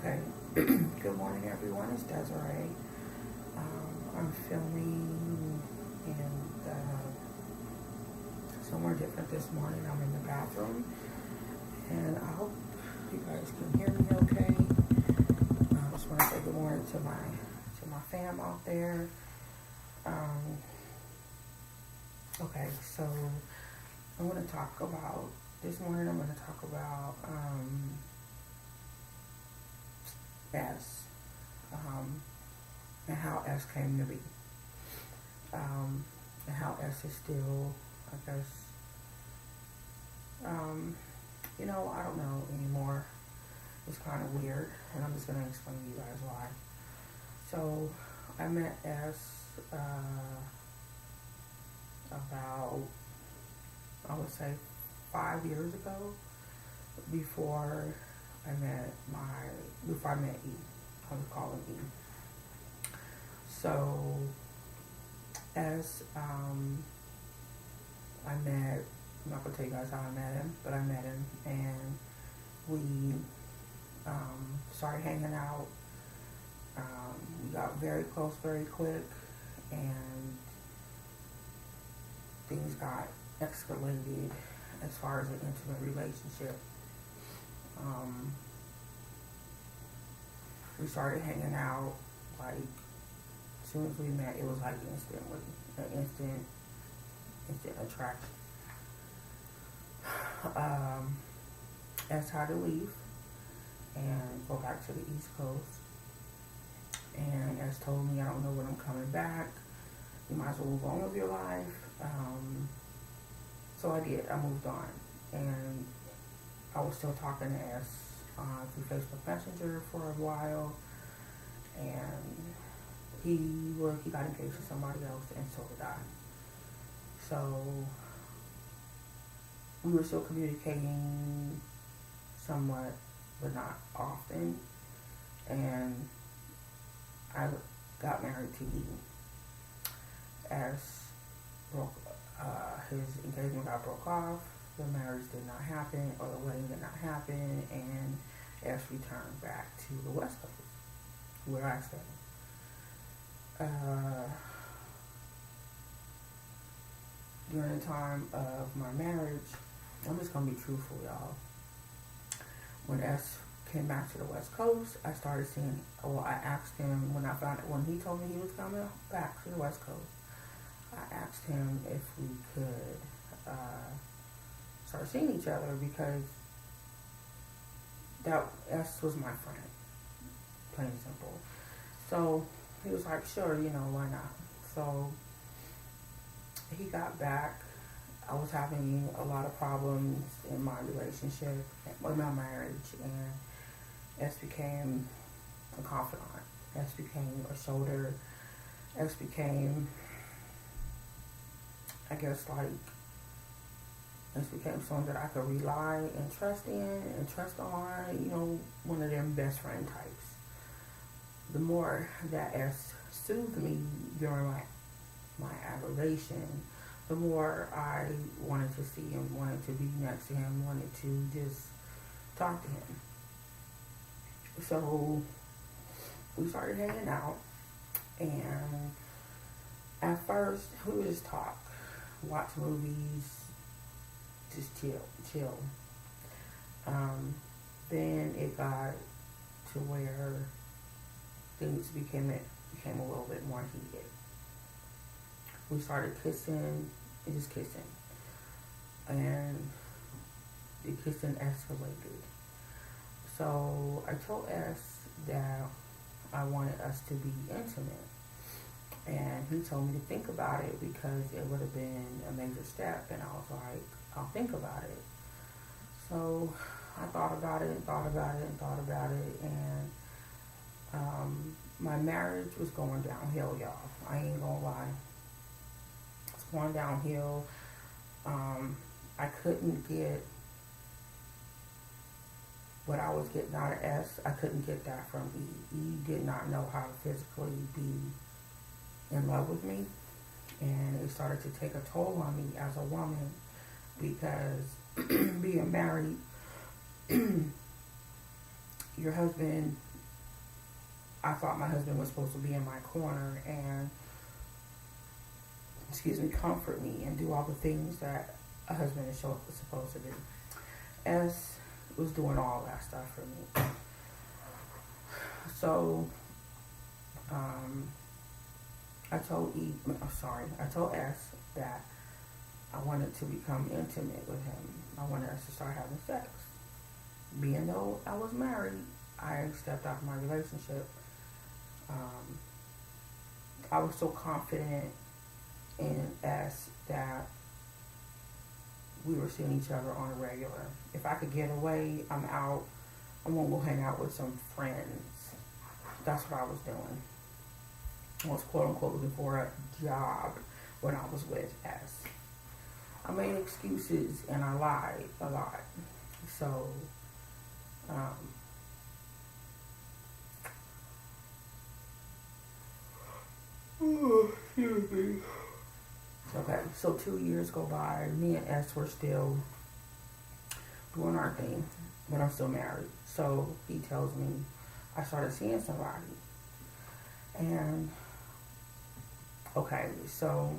Okay. Good morning, everyone. It's Desiree. I'm filming in somewhere different this morning. I'm in the bathroom, and I hope you guys can hear me okay. I just want to say good morning to my fam out there. Okay, so I'm going to talk about this morning. I'm going to talk about S. And how S came to be, and how S is still, I guess, I don't know anymore. It's kind of weird, and I'm just going to explain to you guys why. So, I met S about, I would say, 5 years ago, before I met E. I would call him E. So, as I met, I'm not going to tell you guys how I met him, but I met him, and we started hanging out. We got very close very quick, and things got escalated as far as an intimate relationship. We started hanging out, like, as soon as we met, it was like an instant attraction. S had to leave and go back to the East Coast. And S told me, I don't know when I'm coming back. You might as well move on with your life. So I did. I moved on. And I was still talking to S through Facebook Messenger for a while. And he got engaged to somebody else, and so did I. So we were still communicating somewhat, but not often. And I got married to E. As his engagement broke off, the marriage did not happen, or the wedding did not happen, and S returned back to the West Coast, where I stayed. During the time of my marriage, I'm just gonna be truthful, y'all. When S came back to the West Coast, I started seeing. Well, I asked him when he told me he was coming back to the West Coast. I asked him if we could start seeing each other, because that S was my friend, plain and simple. So he was like, sure, why not? So he got back. I was having a lot of problems in my relationship, in my marriage, and S became a confidant. S became a shoulder. S became, I guess, S became someone that I could rely and trust in and trust on, one of them best friend types. The more that S soothed me during my aggravation, the more I wanted to see him, wanted to be next to him, wanted to just talk to him. So we started hanging out, and at first we would just talk, watch movies, just chill. Then it got to where things became a little bit more heated. We started kissing, and just kissing, and the kissing escalated. So I told S that I wanted us to be intimate, and he told me to think about it, because it would have been a major step, and I was like, I'll think about it. So I thought about it, and my marriage was going downhill, y'all. I ain't gonna lie. It's going downhill. I couldn't get what I was getting out of S. I couldn't get that from E. E did not know how to physically be in love with me, and it started to take a toll on me as a woman, because being married, your husband I thought my husband was supposed to be in my corner and, comfort me and do all the things that a husband is supposed to do. S was doing all that stuff for me. So, I told S that I wanted to become intimate with him. I wanted us to start having sex. Being though I was married, I stepped out of my relationship. I was so confident in S that we were seeing each other on a regular. If I could get away, I'm out. I'm gonna go hang out with some friends. That's what I was doing. I was quote unquote looking for a job when I was with S. I made excuses and I lied a lot. So, excuse me. Okay, so 2 years go by. Me and S were still doing our thing, but I'm still married. So he tells me I started seeing somebody. And, okay, so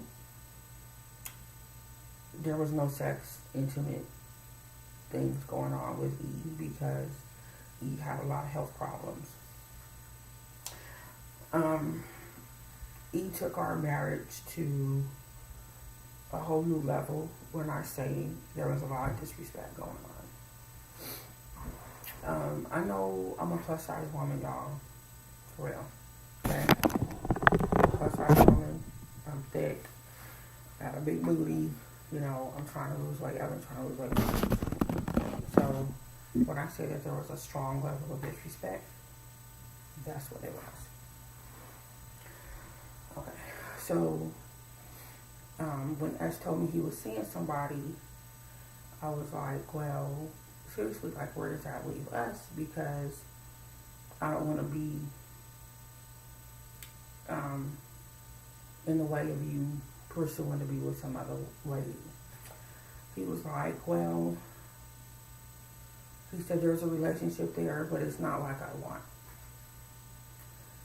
there was no sex, intimate things going on with E because E had a lot of health problems. E took our marriage to a whole new level when I say there was a lot of disrespect going on. I know I'm a plus size woman, y'all. For real. Okay? Plus size woman. I'm thick. Got a big booty. You know, I'm trying to lose weight. I've been trying to lose weight. So, when I say that there was a strong level of disrespect, that's what it was. Okay. So, when S told me he was seeing somebody, I was like, well, seriously, like, where does that leave us? Because I don't want to be in the way of you pursuing to be with some other lady. He was like, well, he said there's a relationship there, but it's not like I want.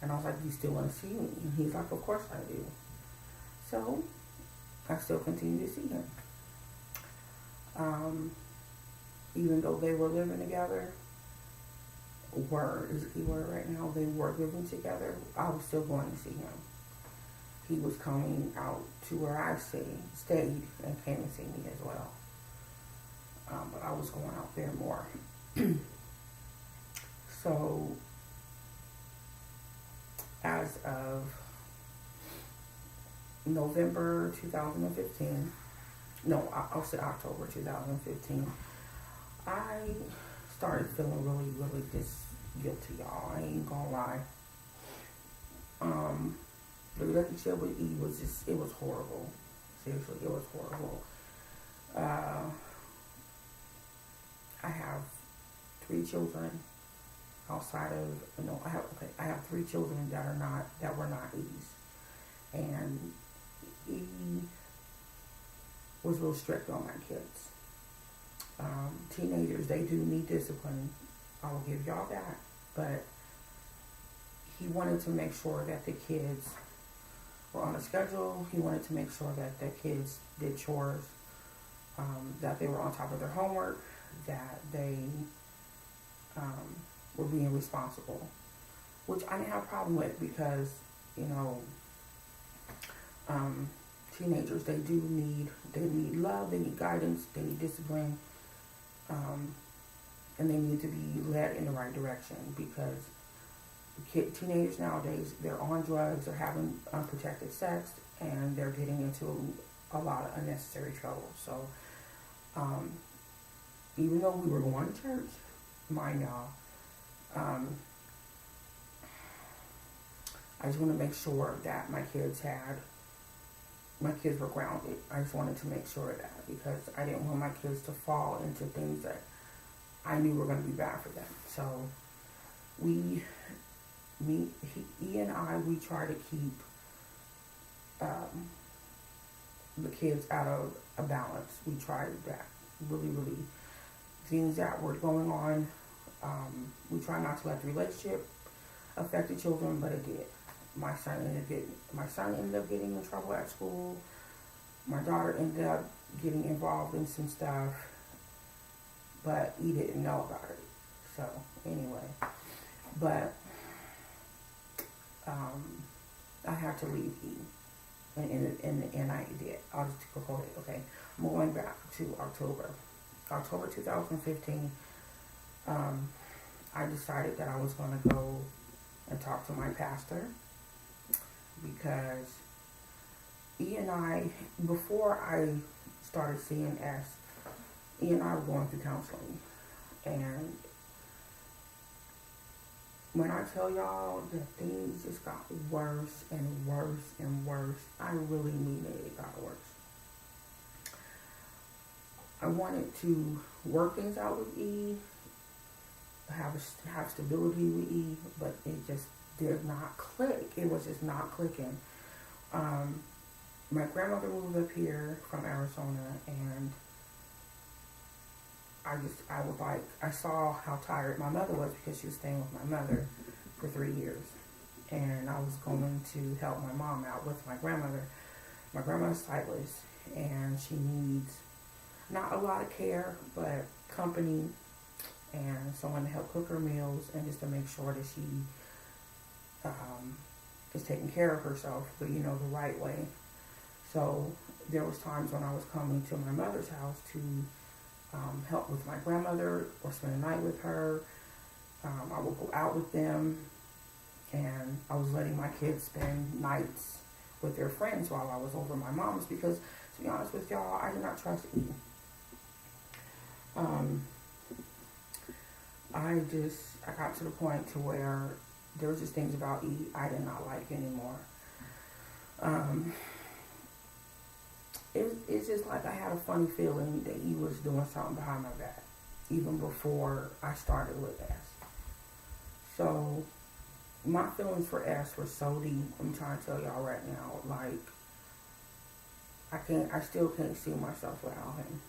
And I was like, you still want to see me? And he's like, of course I do. So I still continue to see him. Even though they were living together, is the key word right now, they were living together, I was still going to see him. He was coming out to where I stayed and came and see me as well. But I was going out there more. So, as of November 2015, I'll say October 2015, I started feeling really, really guilty, y'all. I ain't gonna lie. The relationship with E it was horrible. Seriously, it was horrible. I have 3 children outside of, I have 3 children that were not E's. And E was real strict on my kids. Teenagers, they do need discipline. I will give y'all that. But he wanted to make sure that the kids were on a schedule. He wanted to make sure that the kids did chores, that they were on top of their homework, that they were being responsible, which I didn't have a problem with because, teenagers, they need love, they need guidance, they need discipline, and they need to be led in the right direction because teenagers nowadays, they're on drugs, they're having unprotected sex, and they're getting into a lot of unnecessary trouble. So, even though we were going to church, mind y'all, I just want to make sure that my kids were grounded. I just wanted to make sure of that because I didn't want my kids to fall into things that I knew were going to be bad for them. So, E and I, we try to keep the kids out of a balance. We tried that. Really, really, things that were going on, we try not to let the relationship affect the children, but it did. My son ended up getting in trouble at school. My daughter ended up getting involved in some stuff, but he didn't know about it. So anyway, but I had to leave E, and I did. I'll just go ahead. Okay, I'm going back to October 2015. I decided that I was going to go and talk to my pastor, because E and I, before I started seeing S, E and I were going through counseling. And when I tell y'all that things just got worse and worse and worse, I really mean it, it got worse. I wanted to work things out with E, have stability with E, but it just did not click. It was just not clicking. My grandmother moved up here from Arizona, and I saw how tired my mother was, because she was staying with my mother for 3 years. And I was going to help my mom out with my grandmother. My grandmother's sightless, and she needs not a lot of care, but company, and someone to help cook her meals, and just to make sure that she is taking care of herself, the right way. So there was times when I was coming to my mother's house to help with my grandmother or spend the night with her. I would go out with them, and I was letting my kids spend nights with their friends while I was over my mom's, because, to be honest with y'all, I did not trust E. I got to the point to where there was just things about E I did not like anymore. It's just like I had a funny feeling that he was doing something behind my back, even before I started with S. So my feelings for S were so deep. I'm trying to tell y'all right now, like, I still can't see myself without him.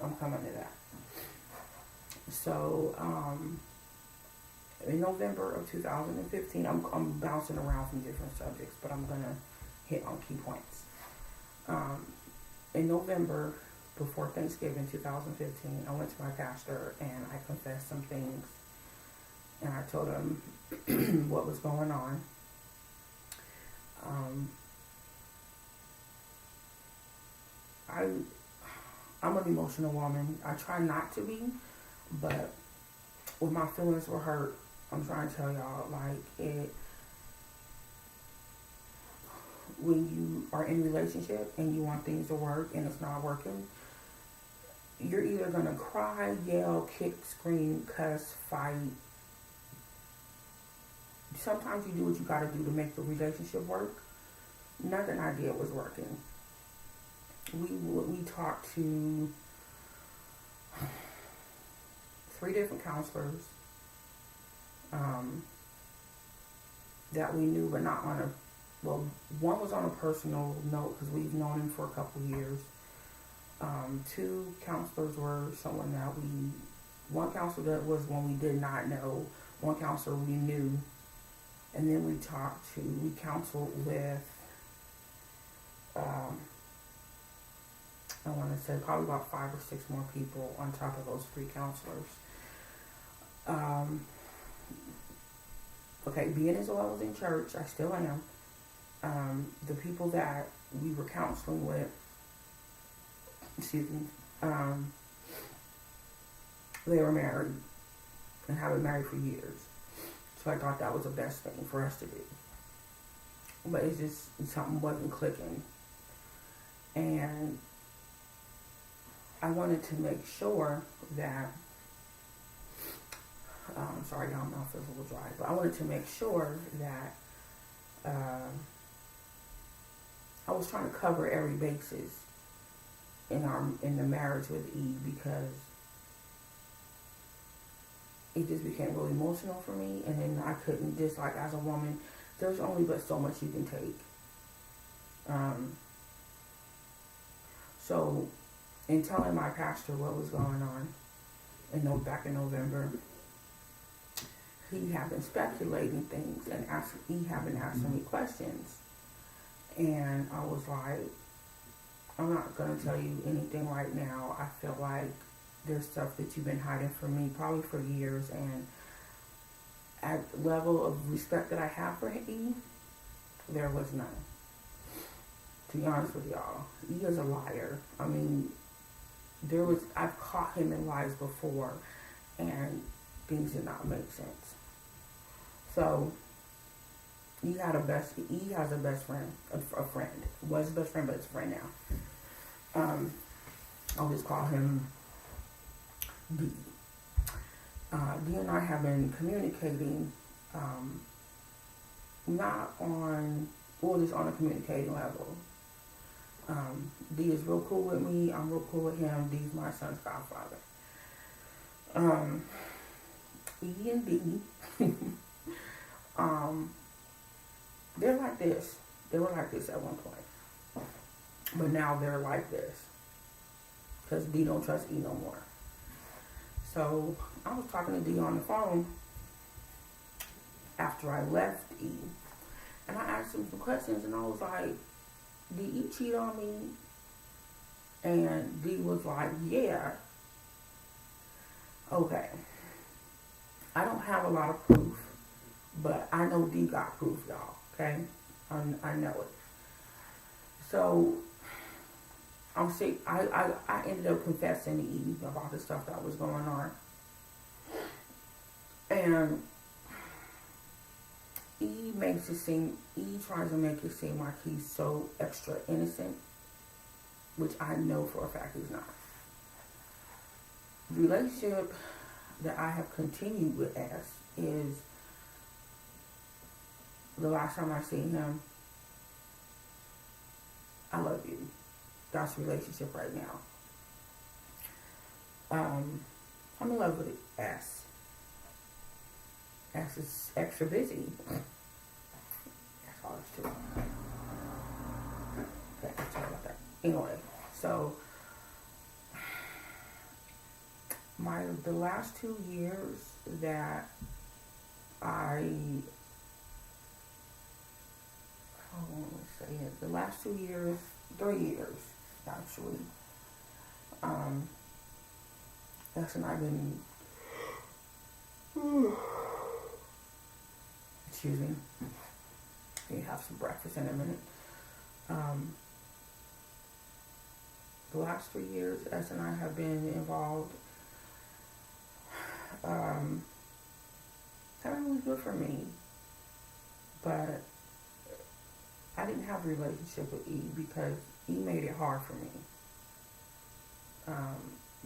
I'm coming to that. So in November of 2015, I'm bouncing around from different subjects, but I'm gonna hit on key points. In November, before Thanksgiving 2015, I went to my pastor and I confessed some things, and I told him what was going on. I'm an emotional woman. I try not to be, but when my feelings were hurt, I'm trying to tell y'all, when you are in a relationship and you want things to work and it's not working, you're either going to cry, yell, kick, scream, cuss, fight. Sometimes you do what you got to do to make the relationship work. Nothing I did was working. We talked to 3 different counselors that we knew, but not on one was on a personal note because we've known him for a couple years. 2 counselors were someone that one counselor that was one we did not know, one counselor we knew, and then we counseled with, I want to say probably about 5 or 6 more people on top of those 3 counselors. Okay, being as well as in church, I still am. The people that we were counseling with, they were married and have been married for years. So I thought that was the best thing for us to do. But it's just, something wasn't clicking. And I wanted to make sure that, sorry, y'all, my mouth is a little dry, but I wanted to make sure that I was trying to cover every basis in the marriage with E, because it just became really emotional for me, and then I couldn't, just like as a woman, there's only but so much you can take. So in telling my pastor what was going on back in November, he had been speculating things and he had been asking me questions. And I was like, I'm not going to tell you anything right now. I feel like there's stuff that you've been hiding from me probably for years. And at the level of respect that I have for E, there was none. To be honest with y'all, E is a liar. I mean, I've caught him in lies before, and things did not make sense. So, E has a best friend, a friend. Was a best friend, but it's a friend now. I'll just call him D. D and I have been communicating, not on, well, just on a communicating level. D is real cool with me. I'm real cool with him. D's my son's godfather. E and D, they're like this. They were like this at one point. But now they're like this. Because D don't trust E no more. So I was talking to D on the phone after I left E. And I asked him some questions and I was like, did E cheat on me? And D was like, yeah. Okay. I don't have a lot of proof, but I know D got proof, y'all. Okay? I know it. So I ended up confessing to E about the stuff that was going on. And E tries to make it seem like he's so extra innocent, which I know for a fact he's not. The relationship that I have continued with S is the last time I seen him, I love you. That's the relationship right now. I'm in love with S. S is extra busy. That's all it's true. Okay, sorry about that. Anyway, so the last 2 years that the last 2 years, 3 years actually, S and I've been, excuse me, you have some breakfast in a minute. The last 3 years, S and I have been involved. Everything was good for me, but I didn't have a relationship with E because E made it hard for me.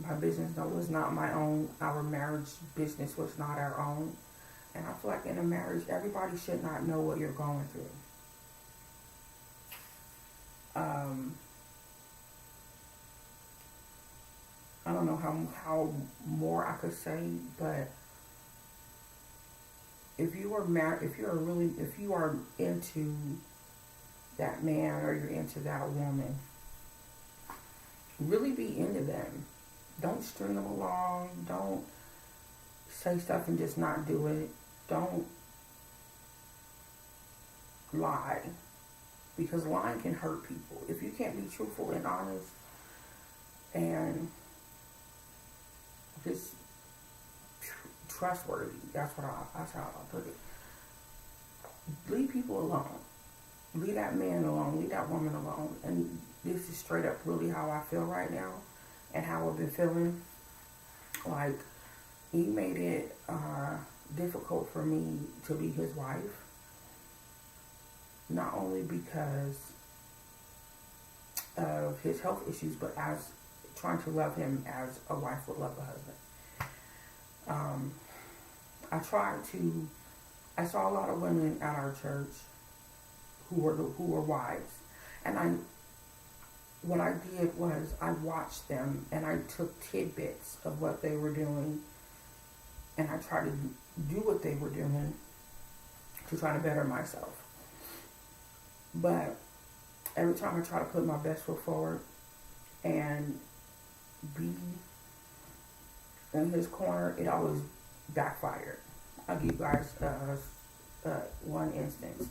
My business was not my own. Our marriage business was not our own. And I feel like in a marriage, everybody should not know what you're going through. I don't know how more I could say, but if you are into that man or you're into that woman, really be into them. Don't string them along. Don't say stuff and just not do it. Don't lie, because lying can hurt people. If you can't be truthful and honest and just trustworthy, that's how I put it. Leave people alone. Leave that man alone. Leave that woman alone. And this is straight up really how I feel right now and how I've been feeling. Like, he made it difficult for me to be his wife. Not only because of his health issues, but as trying to love him as a wife would love a husband. I saw a lot of women at our church who were wives, and what I did was I watched them and I took tidbits of what they were doing, and I tried to do what they were doing to try to better myself. But every time I try to put my best foot forward and be in his corner, it always backfired. I'll give you guys one instance.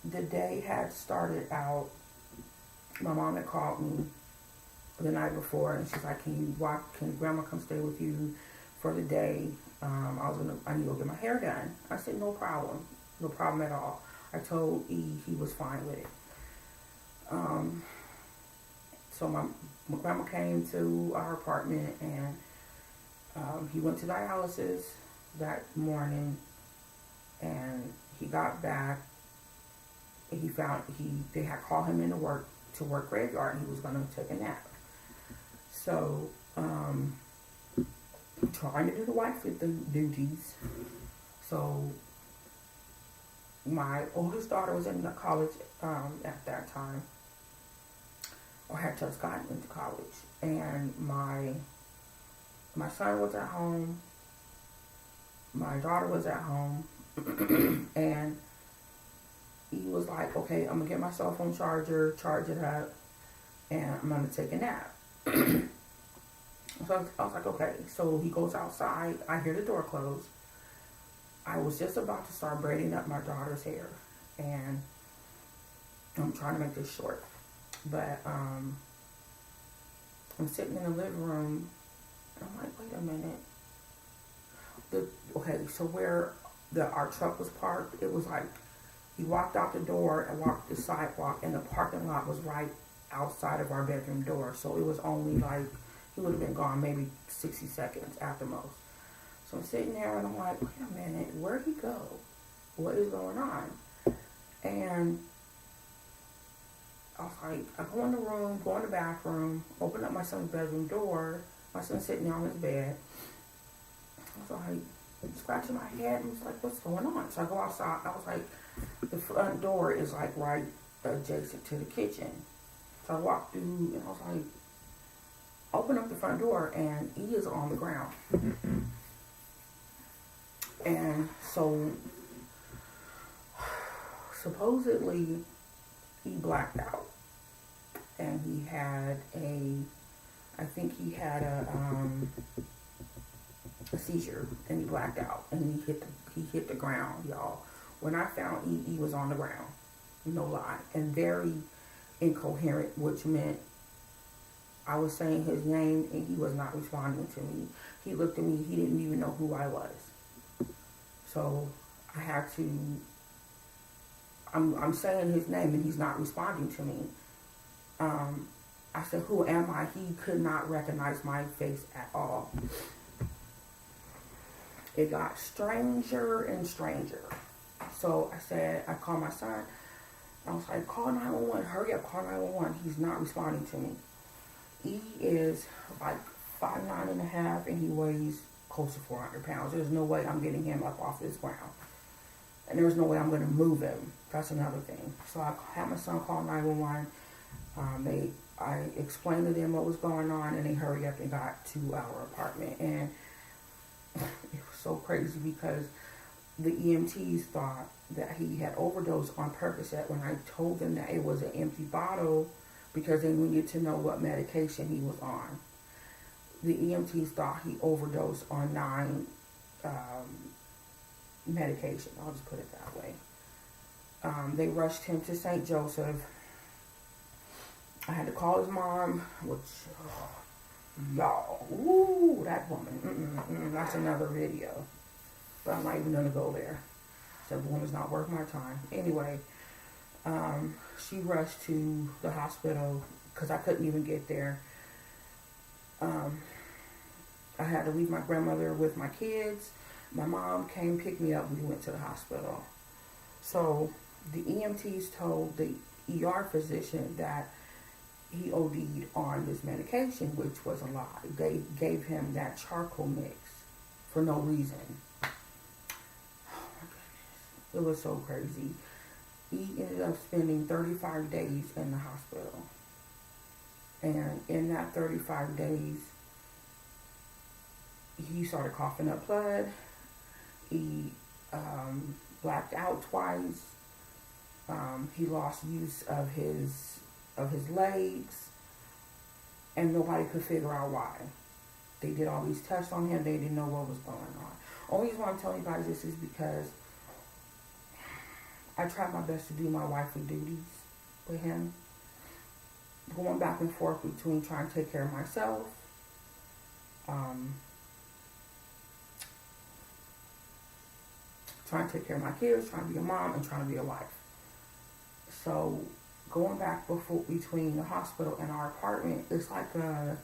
The day had started out. My mom had called me the night before, and she's like, can Grandma come stay with you for the day? I need to go get my hair done. I said, no problem at all. I told E he was fine with it. So my grandma came to our apartment, and he went to dialysis that morning, and he got back. They had called him into work to work graveyard, and he was going to take a nap. So, trying to do the wife with the duties. So, my oldest daughter was in the college at that time, or had just gotten into college, and my son was at home. My daughter was at home, and he was like, okay, I'm going to get my cell phone charger, charge it up, and I'm going to take a nap. So I was like, okay. So he goes outside. I hear the door close. I was just about to start braiding up my daughter's hair, and I'm trying to make this short. But I'm sitting in the living room, and I'm like, wait a minute. So where our truck was parked, it was like, he walked out the door and walked the sidewalk, and the parking lot was right outside of our bedroom door. So it was only like, he would have been gone maybe 60 seconds at the most. So I'm sitting there, and I'm like, wait a minute, where'd he go? What is going on? And I was like, I go in the room, go in the bathroom, open up my son's bedroom door. My son's sitting there on his bed. I was like, scratching my head, and was like, what's going on? So I go outside. I was like, the front door is like right adjacent to the kitchen. So I walked through, and I was like, open up the front door, and he is on the ground. And so supposedly he blacked out, and he had I think he had a seizure, and he blacked out, and he hit the ground, y'all. When I found he was on the ground, no lie, and very incoherent, which meant I was saying his name, and he was not responding to me. He looked at me, he didn't even know who I was. So I had to, I'm saying his name, and he's not responding to me. I said, who am I? He could not recognize my face at all. It got stranger and stranger. So I called my son. I was like, call 911, hurry up, call 911. He's not responding to me. He is like 5'9.5", and he weighs close to 400 pounds. There's no way I'm getting him up off this ground. And there's no way I'm going to move him. That's another thing. So I had my son call 911. I explained to them what was going on, and they hurried up and got to our apartment. And it was so crazy because the EMTs thought that he had overdosed on Percocet when I told them that it was an empty bottle because they needed to know what medication he was on. The EMTs thought he overdosed on 9 medication. I'll just put it that way. They rushed him to St. Joseph. I had to call his mom, which, y'all, ooh, that woman, that's another video. But I'm not even going to go there. So the woman's not worth my time. Anyway, she rushed to the hospital because I couldn't even get there. I had to leave my grandmother with my kids. My mom came pick me up. We went to the hospital. So the EMTs told the ER physician that he OD'd on this medication, which was a lie. They gave him that charcoal mix for no reason. Oh my goodness. It was so crazy. He ended up spending 35 days in the hospital. And in that 35 days, he started coughing up blood. He blacked out twice. He lost use of his legs, and nobody could figure out why. They did all these tests on him. They didn't know what was going on. Only reason why I'm telling you guys this is because I tried my best to do my wifely duties with him. Going back and forth between trying to take care of myself, trying to take care of my kids, trying to be a mom, and trying to be a wife. So going back between the hospital and our apartment, it's like a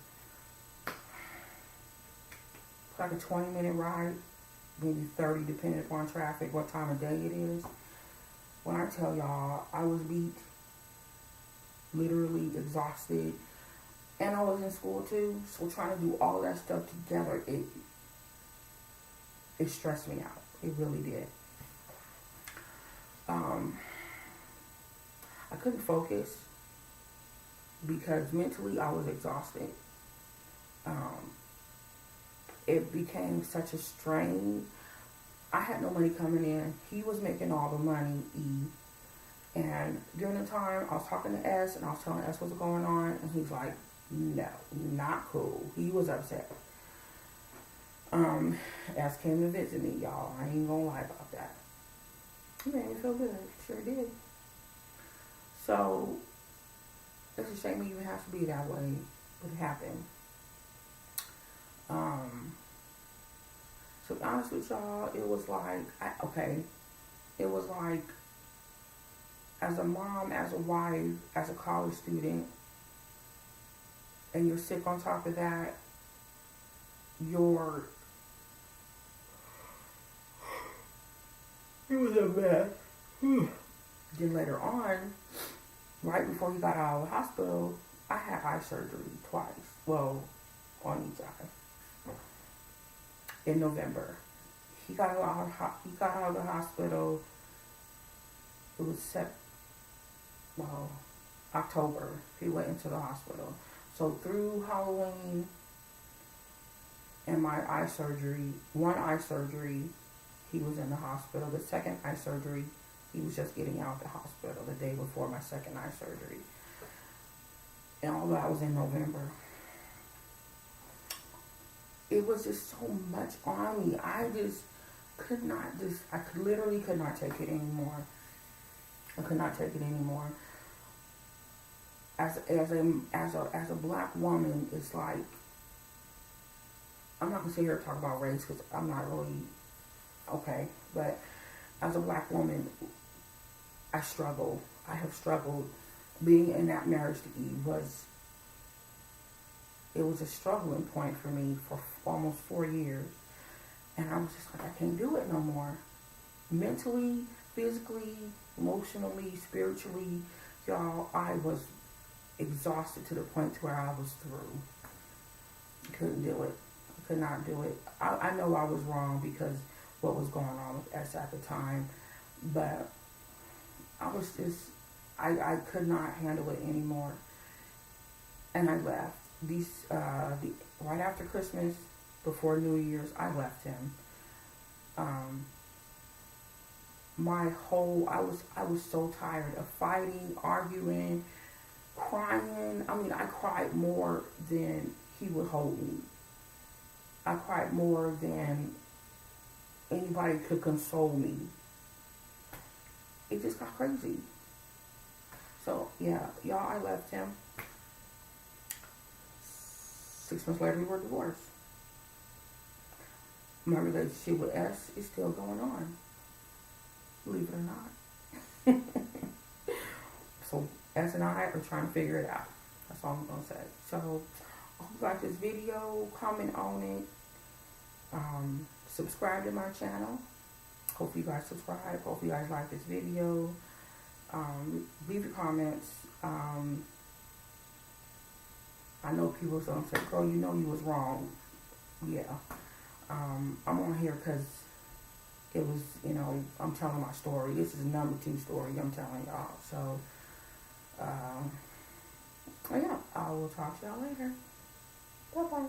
20-minute ride, maybe 30, depending upon traffic, what time of day it is. When I tell y'all, I was beat, literally exhausted, and I was in school too. So trying to do all that stuff together, it stressed me out. It really did. I couldn't focus because mentally I was exhausted. It became such a strain. I had no money coming in. He was making all the money, And during the time, I was talking to S, and I was telling S what's going on, and he's like, no, not cool. He was upset. S came to visit me, y'all. I ain't gonna lie about that. It made me feel good. Sure did. So, it's a shame it even has to be that way, but it happened. To be honest with y'all, it was like, it was like, as a mom, as a wife, as a college student, and you're sick on top of that, it was a mess. Then later on, right before he got out of the hospital, I had eye surgery twice. Well, on each eye. In November. He got out of the hospital. It was October. He went into the hospital. So through Halloween and my eye surgery, one eye surgery, he was in the hospital. The second eye surgery, he was just getting out of the hospital the day before my second eye surgery. And all that was in November. It was just so much on me. I literally could not take it anymore. I could not take it anymore. As a black woman, it's like, I'm not gonna sit here and talk about race because I'm not really okay. But as a black woman, I struggle. I have struggled. Being in that marriage to Eve was a struggling point for me for almost 4 years. And I was just like, I can't do it no more. Mentally, physically, emotionally, spiritually, y'all, I was exhausted to the point to where I was through. Couldn't do it. I could not do it. I know I was wrong because what was going on with S at the time. But I was just, I could not handle it anymore. And I left. Right after Christmas, before New Year's, I left him. I was so tired of fighting, arguing, crying. I mean, I cried more than he would hold me. I cried more than anybody could console me. It just got crazy. So, yeah, y'all, I left him. 6 months later, we were divorced. My relationship with S is still going on. Believe it or not. So, S and I are trying to figure it out. That's all I'm going to say. So, I hope you like this video. Comment on it. Subscribe to my channel. Hope you guys subscribe. Hope you guys like this video. Leave your comments. I know people are going to say, girl, you know you was wrong. Yeah. I'm on here because it was, I'm telling my story. This is number 2 story I'm telling y'all. So, yeah, I will talk to y'all later. Bye-bye.